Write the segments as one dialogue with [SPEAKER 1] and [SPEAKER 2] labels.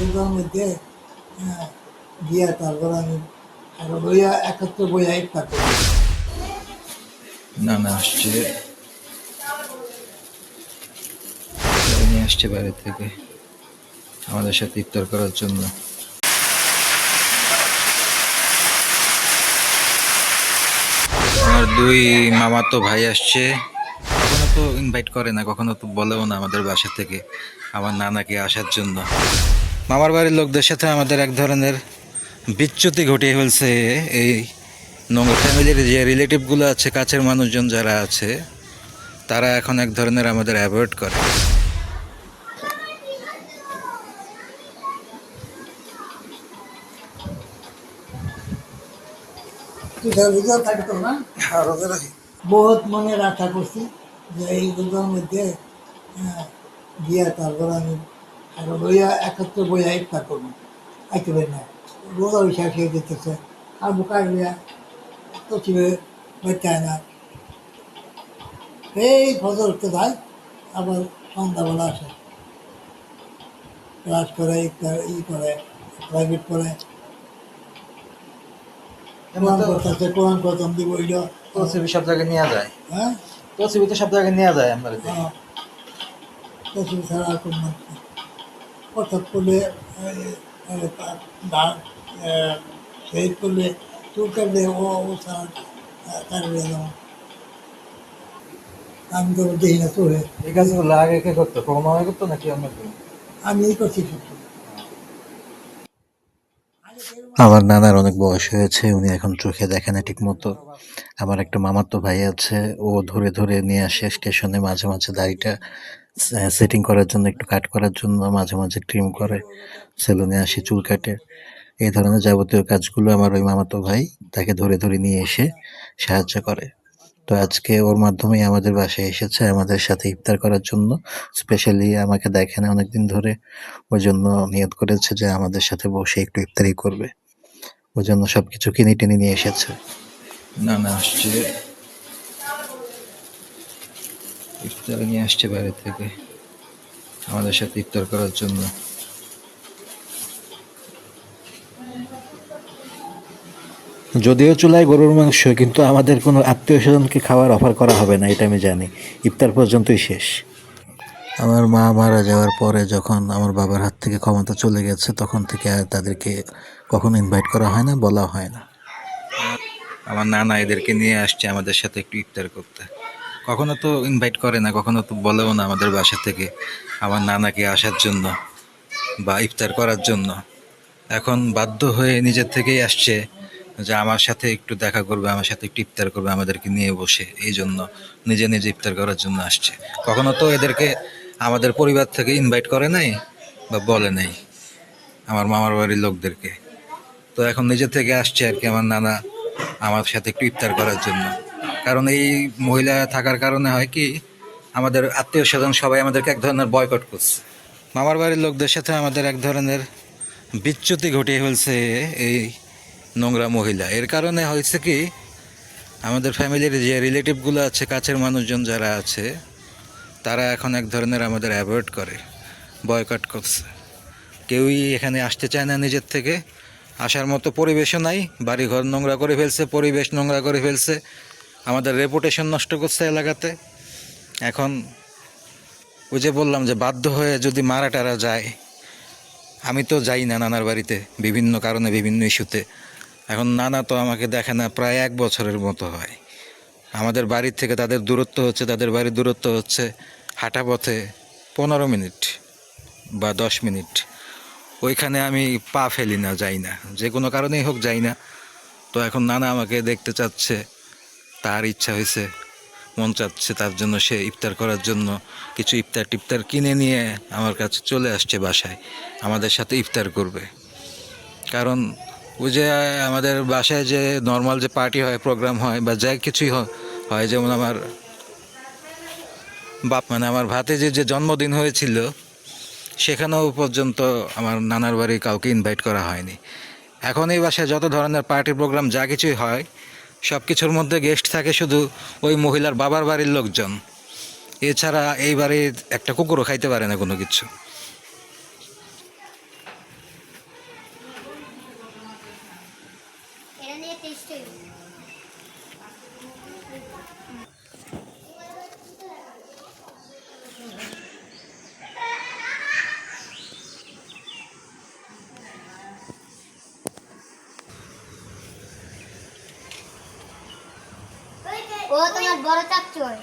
[SPEAKER 1] দুটোর মধ্যে গিয়া তারপর আমি আরো বইয়া একত্র বইয়া ইফতার করি।
[SPEAKER 2] নানা আসছে, নিয়ে আসছে বাইরে থেকে আমাদের সাথে ইফতার করার জন্য। আমার দুই মামাতো ভাই আসছে। কখনো তো ইনভাইট করে না, কখনো তো বলেও না আমাদের বাসা থেকে আমার নানাকে আসার জন্য। মামার বাড়ির লোকদের সাথে আমাদের এক ধরনের বিচ্যুতি ঘটিয়ে ফেলছে। এই নোংরা ফ্যামিলির যে রিলেটিভগুলো আছে, কাছের মানুষজন যারা আছে, তারা এখন এক ধরনের আমাদের অ্যাভয়েড করে।
[SPEAKER 1] থাকতো না, বহুত মনের আশা করছি যে এই দুটোর মধ্যে গিয়া তারপর আমি আরো বইয়া একত্র বইয়া ইফতার করবো। একেবারে না, রোজা শেষ হয়ে যেতেছে, আর বোকা তো চিবে বাচ্চায় না, এই ফজর উঠতে যায়, আবার সন্ধ্যাবেলা আসে, ক্লাস করে ইফতার করে, প্রাইভেট করে, কোরআন প্রথম দিব ওইটা
[SPEAKER 2] তসিবি সব জায়গায় নেওয়া যায়।
[SPEAKER 1] হ্যাঁ,
[SPEAKER 2] তসিবি তো সব জায়গায় নেওয়া যায় আমরা।
[SPEAKER 1] তসবি ছাড়া আর কোনো কথা করলে শহীদ করলে চুল কাটলে ও ছাড়া কাটবে যেমন আমি তো দেখি না চলে।
[SPEAKER 2] এই কাজগুলো আগে কে করতো? মামা করতো নাকি আমরা?
[SPEAKER 1] আমি এই করছি শুধু।
[SPEAKER 2] আমার নানার অনেক বয়স হয়েছে, উনি এখন চোখে দেখে না ঠিক মতো। আমার একটা মামাতো ভাই আছে, ও ধরে ধরে নিয়ে আসে স্টেশনে, মাঝে মাঝে দাড়িটা সেটিং করার জন্য, একটু কাট করার জন্য, মাঝে মাঝে ট্রিম করে, সেলুনে আসে চুল কাটে। এই ধরনের যাবতীয় কাজগুলো আমার ওই মামাতো ভাই তাকে ধরে ধরে নিয়ে এসে সাহায্য করে। তো আজকে ওর মাধ্যমেই আমাদের বাসায় এসেছে আমাদের সাথে ইফতার করার জন্য। স্পেশালি আমাকে দেখে না অনেকদিন ধরে, ওই জন্য নিয়ত করেছে যে আমাদের সাথে বসে একটু ইফতারি করবে। ওই জন্য সবকিছু কিনে টেনে নিয়ে এসেছে। নানা আসছে, ইফতারি নিয়ে আসছে বাইরে থেকে আমাদের সাথে ইফতার করার জন্য। যদিও চুলায় গরুর মাংস, কিন্তু আমাদের কোনো আত্মীয় স্বজনকে খাবার অফার করা হবে না, এটা আমি জানি। ইফতার পর্যন্তই শেষ। আমার মা মারা যাওয়ার পরে যখন আমার বাবার হাত থেকে ক্ষমতা চলে গেছে, তখন থেকে আর তাদেরকে কখনো ইনভাইট করা হয় না, বলা হয় না। আমার নানা এদেরকে নিয়ে আসছে আমাদের সাথে একটু ইফতার করতে। কখনো তো ইনভাইট করে না, কখনো তো বলেও না আমাদের বাসা থেকে আমার নানাকে আসার জন্য বা ইফতার করার জন্য। এখন বাধ্য হয়ে নিজের থেকেই আসছে যে আমার সাথে একটু দেখা করবে, আমার সাথে একটু ইফতার করবে আমাদেরকে নিয়ে বসে, এই জন্য নিজে নিজে ইফতার করার জন্য আসছে। কখনো তো এদেরকে আমাদের পরিবার থেকে ইনভাইট করে নাই বা বলে নাই আমার মামার বাড়ির লোকদেরকে। তো এখন নিজে থেকে আসছে আর কি আমার নানা আমার সাথে একটু ইফতার করার জন্য। কারণ এই মহিলা থাকার কারণে হয় কি, আমাদের আত্মীয় স্বজন সবাই আমাদেরকে এক ধরনের বয়কট করছে। মামার বাড়ির লোকদের সাথে আমাদের এক ধরনের বিচ্যুতি ঘটিয়ে ফেলছে এই নোংরা মহিলা। এর কারণে হয়েছে কি, আমাদের ফ্যামিলির যে রিলেটিভগুলো আছে, কাছের মানুষজন যারা আছে, তারা এখন এক ধরনের আমাদের অ্যাভয়েড করে, বয়কট করছে। কেউই এখানে আসতে চায় না, নিজের থেকে আসার মতো পরিবেশও নাই। বাড়িঘর নোংরা করে ফেলছে, পরিবেশ নোংরা করে ফেলছে, আমাদের রেপুটেশন নষ্ট করছে এলাকাতে। এখন ওই যে বললাম যে বাধ্য হয়ে যদি মারা টারা যায়, আমি তো যাই না নানার বাড়িতে বিভিন্ন কারণে, বিভিন্ন ইস্যুতে। এখন নানা তো আমাকে দেখে না প্রায় 1 বছরের মতো হয়। আমাদের বাড়ির থেকে তাদের দূরত্ব হচ্ছে, তাদের বাড়ির দূরত্ব হচ্ছে হাঁটা পথে 15 মিনিট বা 10 মিনিট। ওইখানে আমি পা ফেলি না, যাই না, যে কোনো কারণেই হোক যাই না। তো এখন নানা আমাকে দেখতে চাচ্ছে, তার ইচ্ছা হয়েছে, মন চাচ্ছে, তার জন্য সে ইফতার করার জন্য কিছু ইফতার টিফতার কিনে নিয়ে আমার কাছে চলে আসছে বাসায়, আমাদের সাথে ইফতার করবে। কারণ ওই যে আমাদের বাসায় যে নর্মাল যে পার্টি হয়, প্রোগ্রাম হয় বা যা কিছুই হয়, যেমন আমার আমার ভাতিজির যে জন্মদিন হয়েছিল, সেখানেও পর্যন্ত আমার নানার বাড়ি কাউকে ইনভাইট করা হয়নি। এখন এই বাসায় যত ধরনের পার্টি প্রোগ্রাম যা কিছুই হয়, সব কিছুর মধ্যে গেস্ট থাকে শুধু ওই মহিলার বাবার বাড়ির লোকজন। এছাড়া এই বাড়ির একটা কুকুরও খাইতে পারে না কোনো কিছু।
[SPEAKER 3] ও তোমার বড় চাচ্চু হয়।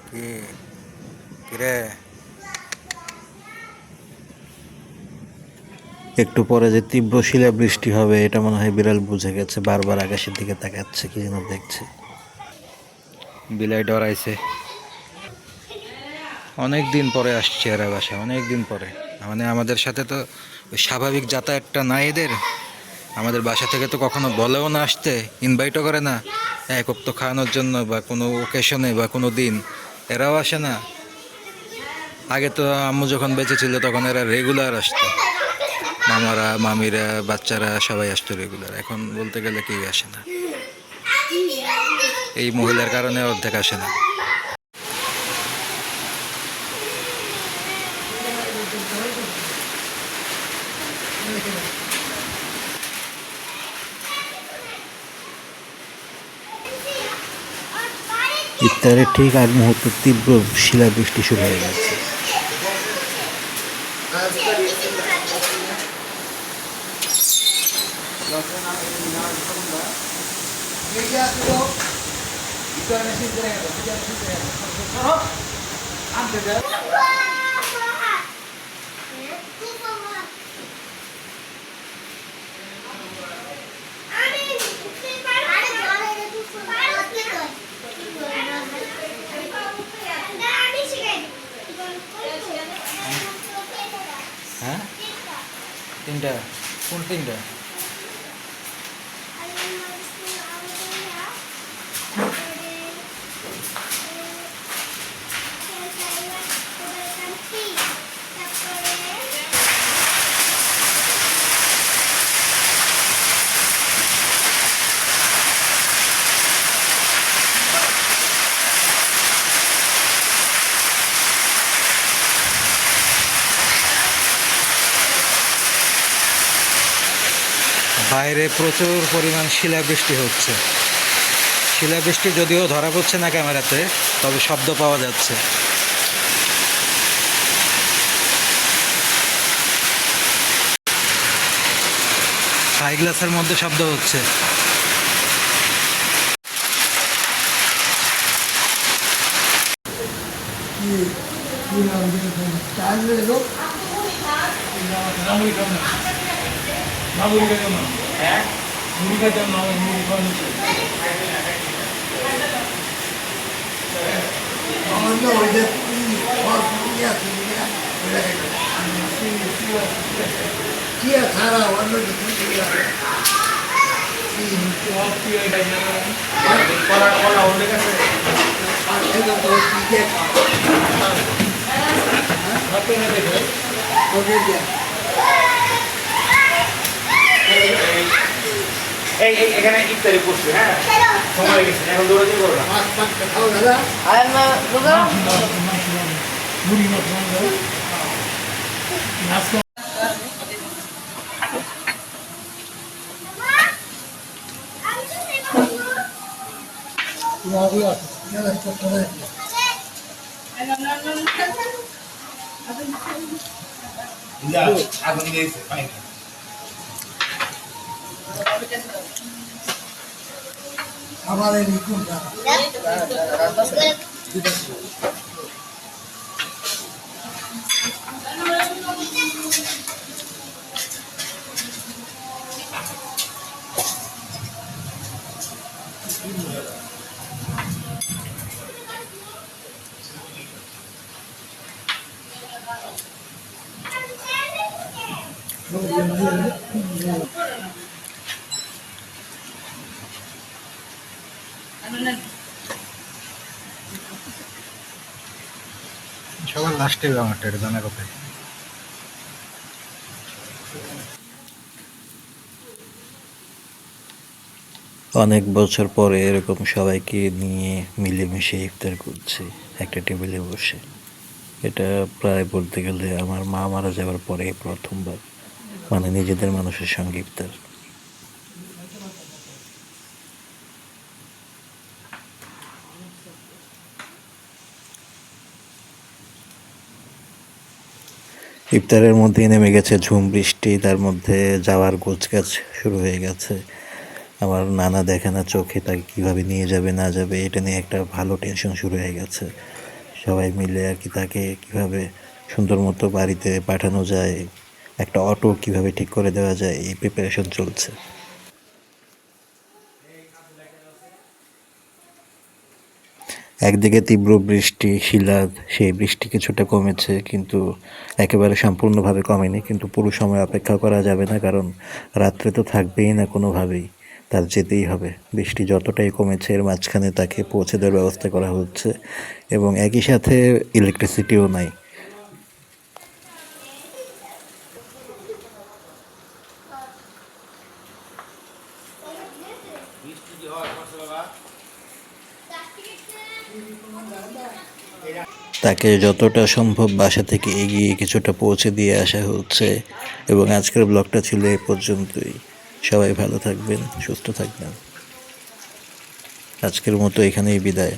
[SPEAKER 2] কি কিরে, একটু পরে যে তীব্র শিলাবৃষ্টি হবে এটা মনে হয় বিড়াল বুঝে গেছে, বারবার আকাশের দিকে তাকাচ্ছে, কি যেন দেখছে। বিলাই ডরাইছে। অনেক দিন পরে আসছে এরা বাসা, অনেক দিন পরে। মানে আমাদের সাথে তো ওই স্বাভাবিক যাতায়াতটা নাই এদের। আমাদের বাসা থেকে তো কখনো বলেও না আসতে, ইনভাইটও করে না একক তো খাওয়ানোর জন্য বা কোনো ওকেশনে বা কোনো দিন। এরাও আসে না। আগে তো আম্মু যখন বেঁচে ছিল তখন এরা রেগুলার আসতো, মামারা মামিরা বাচ্চারা সবাই আসতো রেগুলার। এখন বলতে গেলে কেউই আসে না, এই মহিলার কারণে অর্ধেক আসে না। ইফতারের ঠিক আগ মুহূর্তে তীব্র শিলাবৃষ্টি শুরু হয়ে গেছে। হ্যাঁ, তিনটা? কোন তিনটা? বাইরে প্রচুর পরিমাণ শিলাবৃষ্টি হচ্ছে। শিলাবৃষ্টি যদিও ধরা পড়ছে না ক্যামেরাতে, তবে শব্দ পাওয়া যাচ্ছে। হাই গ্লাসের মধ্যে শব্দ হচ্ছে।
[SPEAKER 1] খারাপ অন্য
[SPEAKER 4] এখানে ইফতারি করছি। হ্যাঁ, সময় গেছে, এখন দৌড়াতে করবো না। আগুন দিয়েছে পানি।
[SPEAKER 1] আমার এই নিকুঞ্জা
[SPEAKER 2] সবার লাস্টে আমারটা, এটা জানা কোথায়। অনেক বছর পরে এরকম সবাইকে নিয়ে মিলেমিশে ইফতার করছি একটা টেবিলে বসে। এটা প্রায় বলতে গেলে আমার মা মারা যাওয়ার পরে প্রথমবার, মানে নিজেদের মানুষের সঙ্গে ইফতার। ইফতারের মধ্যেই নেমে গেছে ঝুম বৃষ্টি, তার মধ্যে যাওয়ার গোছগাছ শুরু হয়ে গেছে। আমার নানা দেখে না চোখে, তাকে কীভাবে নিয়ে যাবে না যাবে এটা নিয়ে একটা ভালো টেনশন শুরু হয়ে গেছে। সবাই মিলে আর কি তাকে কীভাবে সুন্দর মতো বাড়িতে পাঠানো যায়, একটা অটো কীভাবে ঠিক করে দেওয়া যায়, এই প্রিপারেশন চলছে। একদিকে তীব্র বৃষ্টি শিলাদ, সেই বৃষ্টি কিছুটা কমেছে কিন্তু একেবারে সম্পূর্ণভাবে কমেনি। কিন্তু পুরো সময় অপেক্ষা করা যাবে না, কারণ রাত্রে তো থাকবেই না কোনোভাবেই, তার যেতেই হবে। বৃষ্টি যতটাই কমেছে এর মাঝখানে তাকে পৌঁছে দেওয়ার ব্যবস্থা করা হচ্ছে, এবং একই সাথে ইলেকট্রিসিটিও নাই। তাকে যতটা সম্ভব বাসা থেকে এগিয়ে কিছুটা পৌঁছে দিয়ে আসা হচ্ছে। এবং আজকের ব্লগটা ছিল এ পর্যন্তই। সবাই ভালো থাকবেন, সুস্থ থাকবেন। আজকের মতো এখানেই বিদায়।